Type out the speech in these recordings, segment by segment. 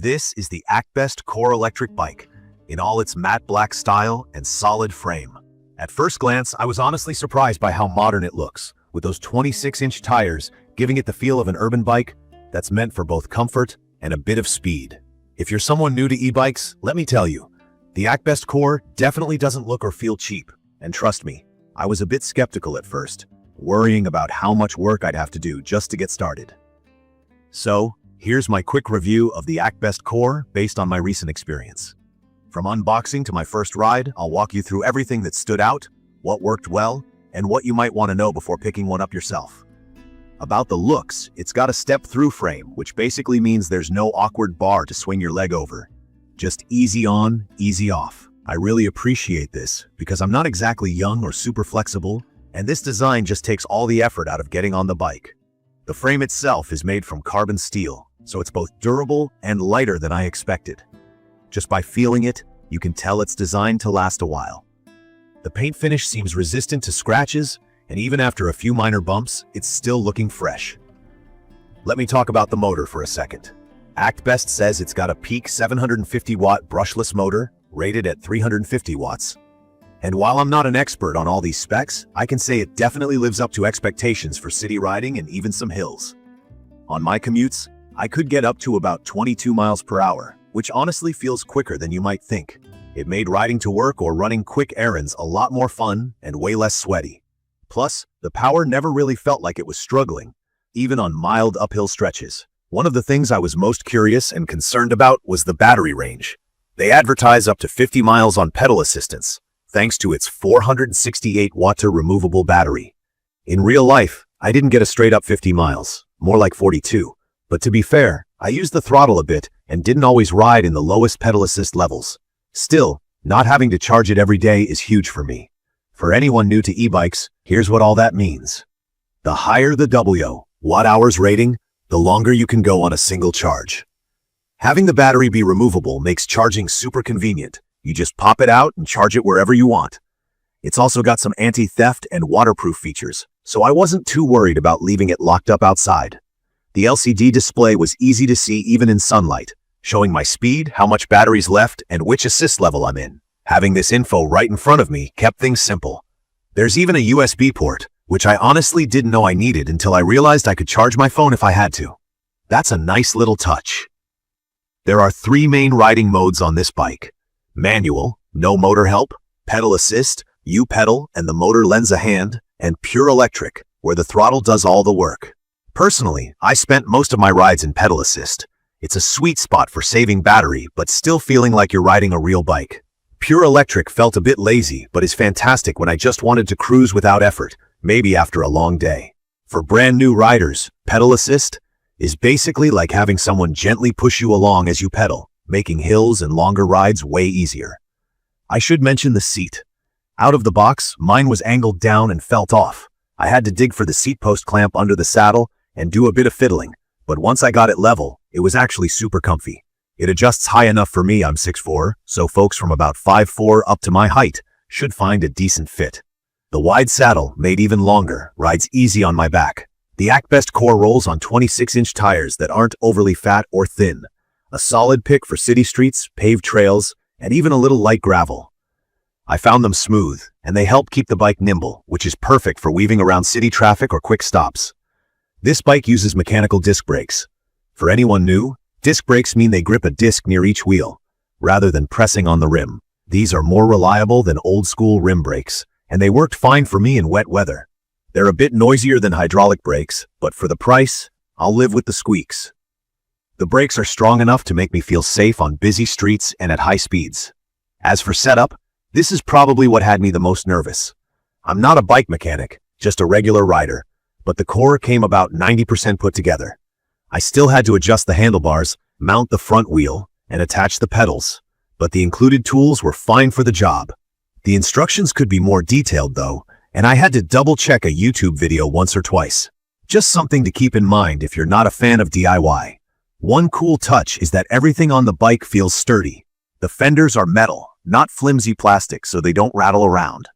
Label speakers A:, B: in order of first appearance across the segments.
A: This is the ACTBEST Core Electric Bike, in all its matte black style and solid frame. At first glance, I was honestly surprised by how modern it looks, with those 26-inch tires giving it the feel of an urban bike that's meant for both comfort and a bit of speed. If you're someone new to e-bikes, let me tell you, the ACTBEST Core definitely doesn't look or feel cheap. And trust me, I was a bit skeptical at first, worrying about how much work I'd have to do just to get started. So, here's my quick review of the ACTBEST Core based on my recent experience. From unboxing to my first ride, I'll walk you through everything that stood out, what worked well, and what you might want to know before picking one up yourself. About the looks, it's got a step-thru frame, which basically means there's no awkward bar to swing your leg over. Just easy on, easy off. I really appreciate this because I'm not exactly young or super flexible, and this design just takes all the effort out of getting on the bike. The frame itself is made from carbon steel, so it's both durable and lighter than I expected. Just by feeling it, you can tell it's designed to last a while. The paint finish seems resistant to scratches, and even after a few minor bumps, it's still looking fresh. Let me talk about the motor for a second. ACTBEST says it's got a peak 750-watt brushless motor, rated at 350 watts. And while I'm not an expert on all these specs, I can say it definitely lives up to expectations for city riding and even some hills. On my commutes, I could get up to about 22 miles per hour, which honestly feels quicker than you might think. It made riding to work or running quick errands a lot more fun and way less sweaty. Plus, the power never really felt like it was struggling, even on mild uphill stretches. One of the things I was most curious and concerned about was the battery range. They advertise up to 50 miles on pedal assistance, thanks to its 468-watt removable battery. In real life, I didn't get a straight-up 50 miles, more like 42. But to be fair, I used the throttle a bit and didn't always ride in the lowest pedal assist levels. Still, not having to charge it every day is huge for me. For anyone new to e-bikes, here's what all that means. The higher the watt-hours rating, the longer you can go on a single charge. Having the battery be removable makes charging super convenient. You just pop it out and charge it wherever you want. It's also got some anti-theft and waterproof features, so I wasn't too worried about leaving it locked up outside. The LCD display was easy to see even in sunlight, showing my speed, how much battery's left, and which assist level I'm in. Having this info right in front of me kept things simple. There's even a USB port, which I honestly didn't know I needed until I realized I could charge my phone if I had to. That's a nice little touch. There are 3 main riding modes on this bike. Manual, no motor help, pedal assist, you pedal and the motor lends a hand, and pure electric, where the throttle does all the work. Personally, I spent most of my rides in pedal assist. It's a sweet spot for saving battery, but still feeling like you're riding a real bike. Pure electric felt a bit lazy, but is fantastic when I just wanted to cruise without effort, maybe after a long day. For brand new riders, pedal assist is basically like having someone gently push you along as you pedal, making hills and longer rides way easier. I should mention the seat. Out of the box, mine was angled down and felt off. I had to dig for the seat post clamp under the saddle and do a bit of fiddling, but once I got it level, it was actually super comfy. It adjusts high enough for me, I'm 6'4", so folks from about 5'4" up to my height should find a decent fit. The wide saddle, made even longer, rides easy on my back. The ACTBEST Core rolls on 26-inch tires that aren't overly fat or thin. A solid pick for city streets, paved trails, and even a little light gravel. I found them smooth, and they help keep the bike nimble, which is perfect for weaving around city traffic or quick stops. This bike uses mechanical disc brakes. For anyone new, disc brakes mean they grip a disc near each wheel, rather than pressing on the rim. These are more reliable than old-school rim brakes, and they worked fine for me in wet weather. They're a bit noisier than hydraulic brakes, but for the price, I'll live with the squeaks. The brakes are strong enough to make me feel safe on busy streets and at high speeds. As for setup, this is probably what had me the most nervous. I'm not a bike mechanic, just a regular rider, but the Core came about 90% put together. I still had to adjust the handlebars, mount the front wheel, and attach the pedals, but the included tools were fine for the job. The instructions could be more detailed though, and I had to double-check a YouTube video once or twice. Just something to keep in mind if you're not a fan of DIY. One cool touch is that everything on the bike feels sturdy. The fenders are metal, not flimsy plastic, so they don't rattle around.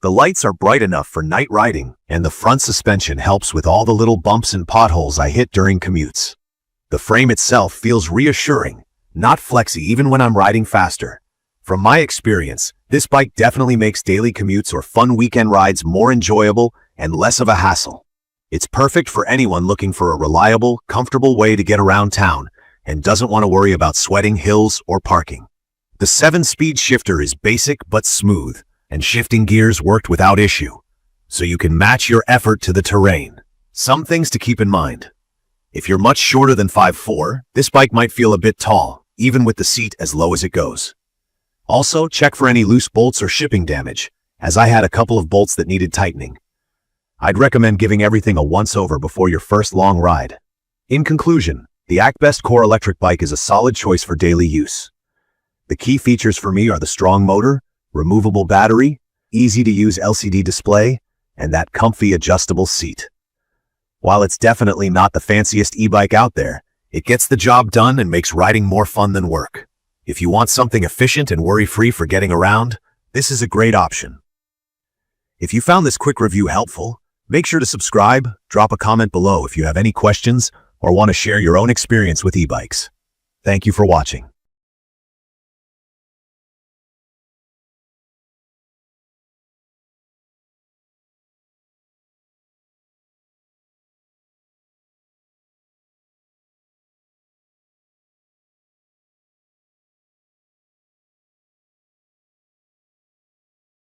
A: The lights are bright enough for night riding, and the front suspension helps with all the little bumps and potholes I hit during commutes. The frame itself feels reassuring, not flexy even when I'm riding faster. From my experience, this bike definitely makes daily commutes or fun weekend rides more enjoyable and less of a hassle. It's perfect for anyone looking for a reliable, comfortable way to get around town and doesn't want to worry about sweating hills or parking. The 7-speed shifter is basic but smooth, and shifting gears worked without issue, so you can match your effort to the terrain. Some things to keep in mind. If you're much shorter than 5'4", this bike might feel a bit tall, even with the seat as low as it goes. Also, check for any loose bolts or shipping damage, as I had a couple of bolts that needed tightening. I'd recommend giving everything a once-over before your first long ride. In conclusion, the ACTBEST Core Electric Bike is a solid choice for daily use. The key features for me are the strong motor, removable battery, easy-to-use LCD display, and that comfy adjustable seat. While it's definitely not the fanciest e-bike out there, it gets the job done and makes riding more fun than work. If you want something efficient and worry-free for getting around, this is a great option. If you found this quick review helpful, make sure to subscribe, drop a comment below if you have any questions, or want to share your own experience with e-bikes. Thank you for watching.